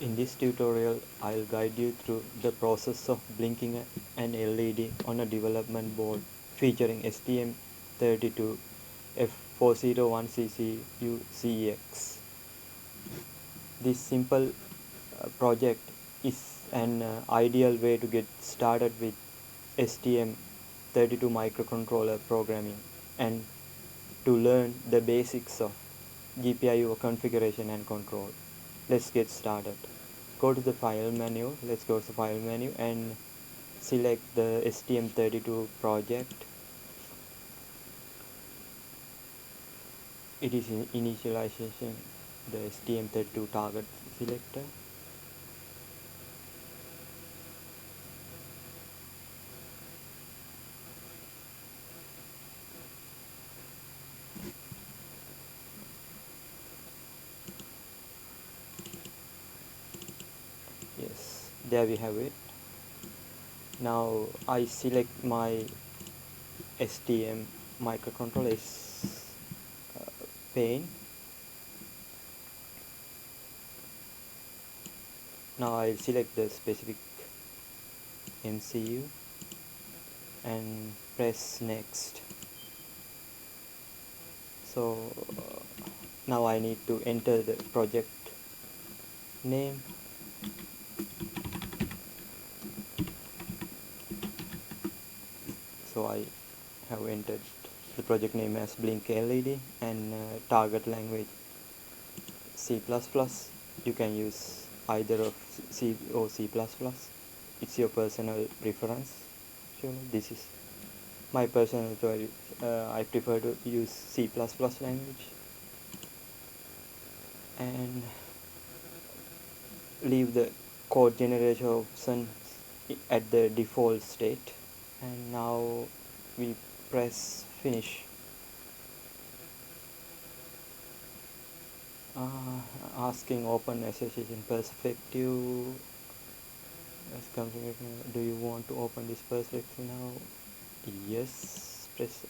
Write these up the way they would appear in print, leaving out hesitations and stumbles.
In this tutorial, I'll guide you through the process of blinking an LED on a development board featuring STM32F401CCU-CEX. This simple project is an ideal way to get started with STM32 microcontroller programming and to learn the basics of GPIO configuration and control. Let's get started. Go to the file menu. Let's go to the file menu and select the STM32 project. It is in initialization the STM32 target selector. Yes, there we have it. Now I select my STM microcontroller pane. Now I'll select the specific MCU and press next. So now I need to enter the project name. So I have entered the project name as Blink LED and target language C++. You can use either of C or C++. It's your personal preference. Sure, this is my personal choice. I prefer to use C++ language and leave the code generation option at the default state. And now we press finish. Asking open association perspective. Do you want to open this perspective now? Yes, press.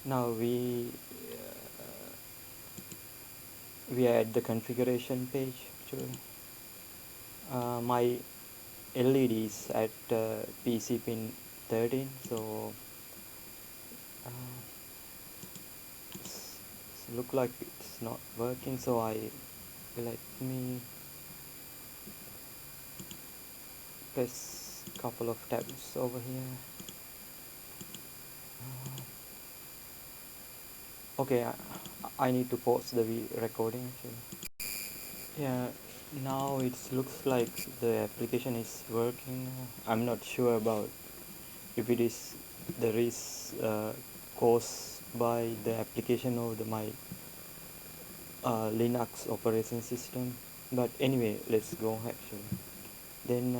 Now we are at the configuration page. Actually, my LED is at PC pin 13, so look like it's not working. So let me press couple of tabs over here. Okay, I need to pause the recording actually. Yeah, now it looks like the application is working. I'm not sure about if it is there is caused by the application or my Linux operation system. But anyway, let's go actually. Then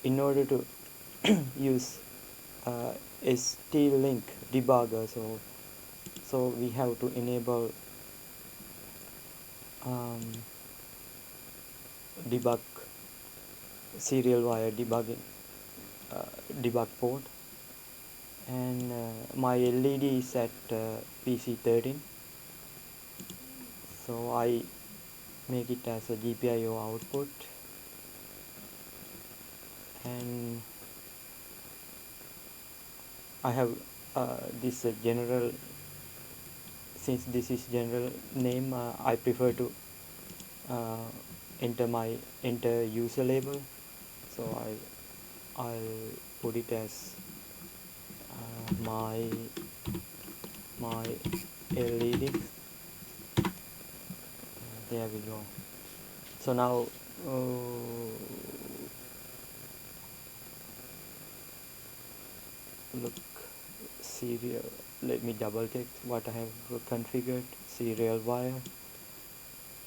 in order to use ST-Link debugger, so we have to enable debug serial wire debugging debug port, and my LED is at PC 13, so I make it as a GPIO output, and I have this general, since this is general name, I prefer to enter user label, so I'll put it as my LED. There we go. So now look serial let me double check what I have configured. Serial wire,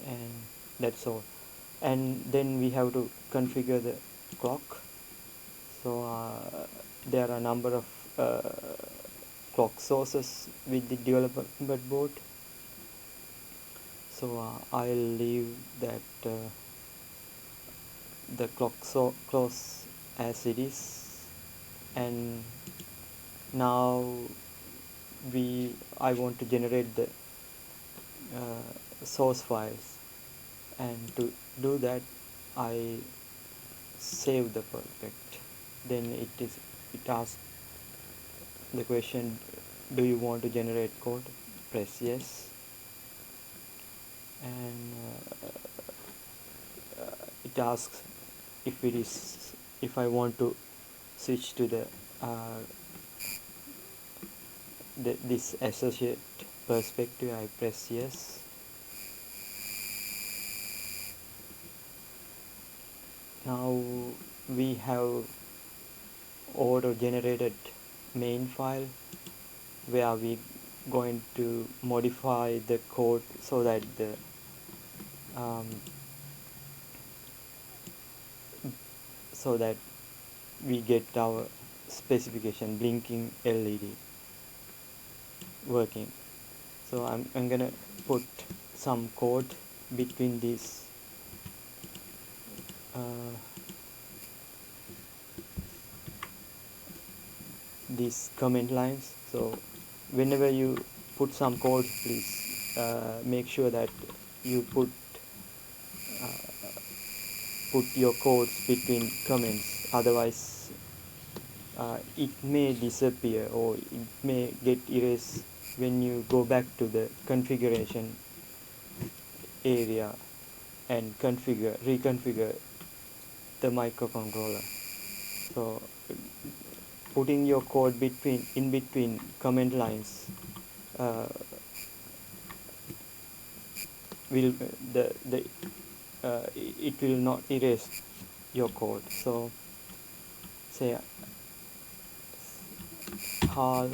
and that's all. And then we have to configure the clock. So there are a number of clock sources with the development board. So I'll leave that the clock close as it is. And now I want to generate the source files, and to do that I save the project. Then it asks the question, do you want to generate code? Press yes. And it asks if I want to switch to uh, this associate perspective. I press yes. Now we have auto generated main file where we going to modify the code so that the um, so that we get our specification blinking LED working. So I'm gonna put some code between uh, these comment lines. So whenever you put some code, please make sure that you put your codes between comments, otherwise it may disappear or it may get erased when you go back to the configuration area and reconfigure the microcontroller. So putting your code in between comment lines uh, will the it will not erase your code. So say HAL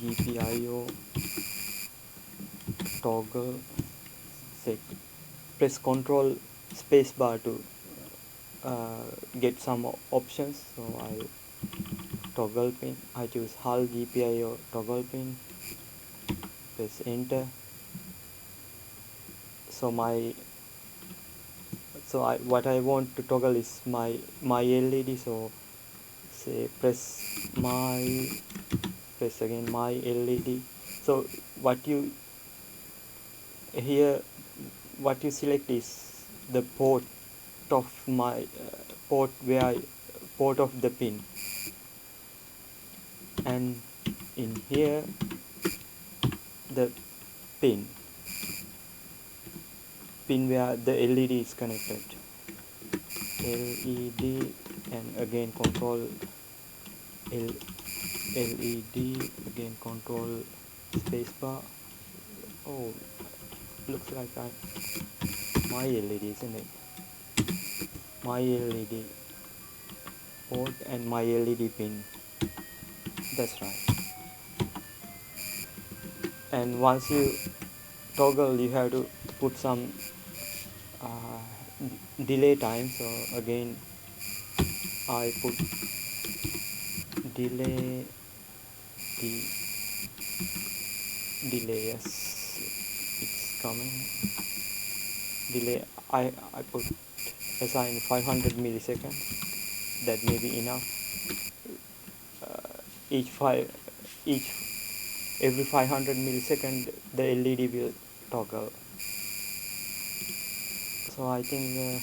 GPIO toggle, say press control spacebar to get some options. So I toggle pin, I choose HAL GPIO toggle pin, press enter. So what I want to toggle is my LED. So say press again my LED. So what you here what you select is the port of my port of the pin, and in here the pin where the LED is connected. LED, and again control LED, again control spacebar. Oh, looks like my LED, isn't it? My LED port and my LED pin. That's right. And once you toggle, you have to put some delay time. So again I put delay yes, it's coming. Delay I put assign 500 milliseconds. That may be enough. Each five each every 500 millisecond the LED will toggle. So I think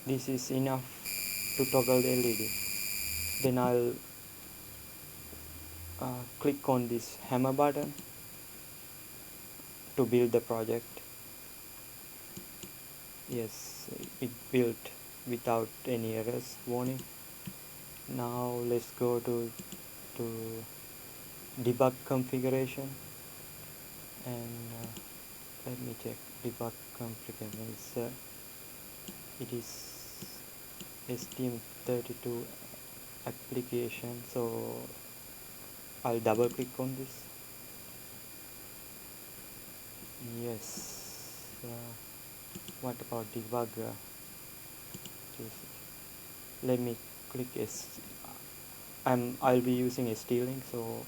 this is enough to toggle the LED. Then I'll click on this hammer button to build the project. Yes, it built without any errors warning. Now let's go to debug configuration, and let me check debug configuration. It is STM32 application. So I'll double click on this. Yes. What about debugger? Let me click I'll be using ST-Link, so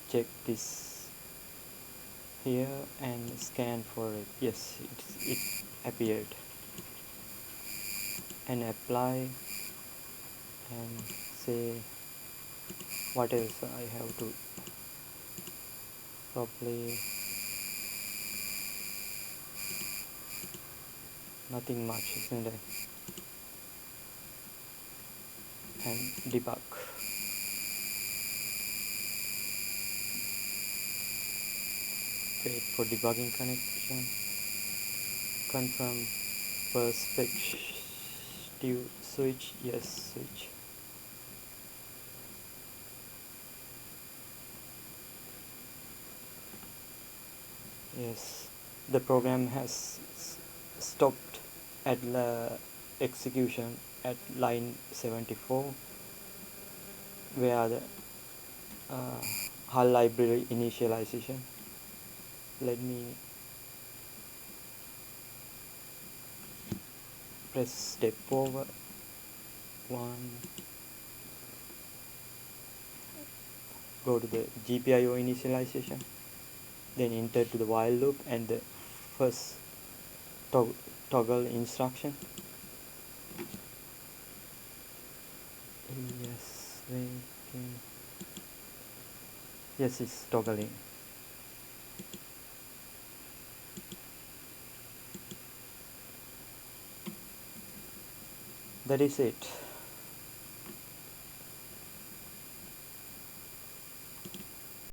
check this here and scan for it. Yes, it appeared. And apply and say what else I have to probably nothing much, isn't it? And debug. Wait for debugging connection. Confirm perspective switch. Yes, switch. Yes, the program has stopped at the execution at line 74, where the HAL library initialization. Let me press step forward 1, go to the GPIO initialization, then enter to the while loop and the first toggle instruction. Yes, yes, it's toggling. That is it.